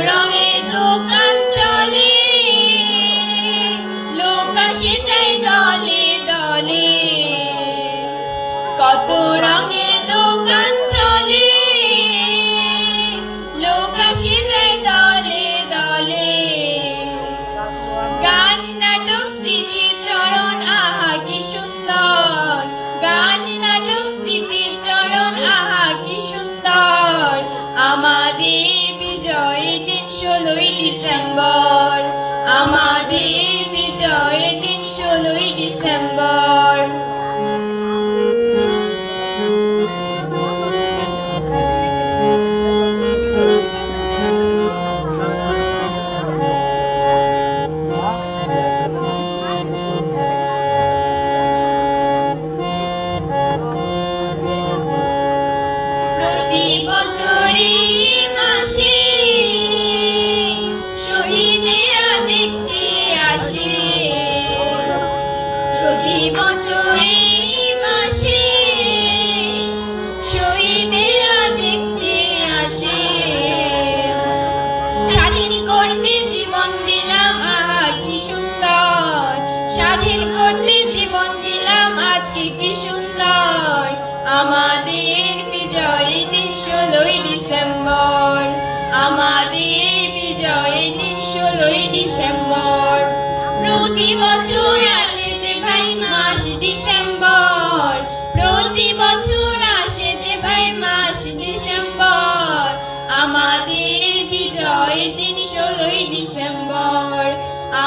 রঙের দোকান চলে, লোক আসে যায় দলে দলে। কত রঙের দোকান চলে, লোক আসে যায় দলে দলে। গান নাটক স্মৃতিচরণ আহা কি সুন্দর, গান নাটক স্মৃতিচরণ আহা কি সুন্দর। আমাদের বিজয়ের দিন 16ই ডিসেম্বর, আমাদের বিজয়ের দিন 16ই ডিসেম্বর। প্রতি বছরে মাসে শহীদেরা দেখতে আসে, প্রতি বছরে মাসে শহীদেরা দেখতে আসে। স্বাধীন করতে জীবন দিলাম আহা কি সুন্দর, স্বাধীন করতে জীবন দিলাম আজকে কি সুন্দর। আমাদের বিজয়ের দিন 16ই ডিসেম্বর, আমাদের বিজয়ের দিন 16ই ডিসেম্বর। প্রতি বছর আসে যে ভাই মাস ডিসেম্বর, প্রতি বছর আসে যে ভাই মাস ডিসেম্বর। আমাদের বিজয়ের দিন 16ই ডিসেম্বর,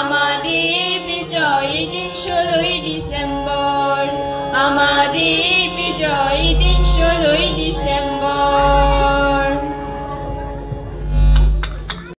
আমাদের বিজয়ের দিন 16ই ডিসেম্বর, আমাদের বিজয়ের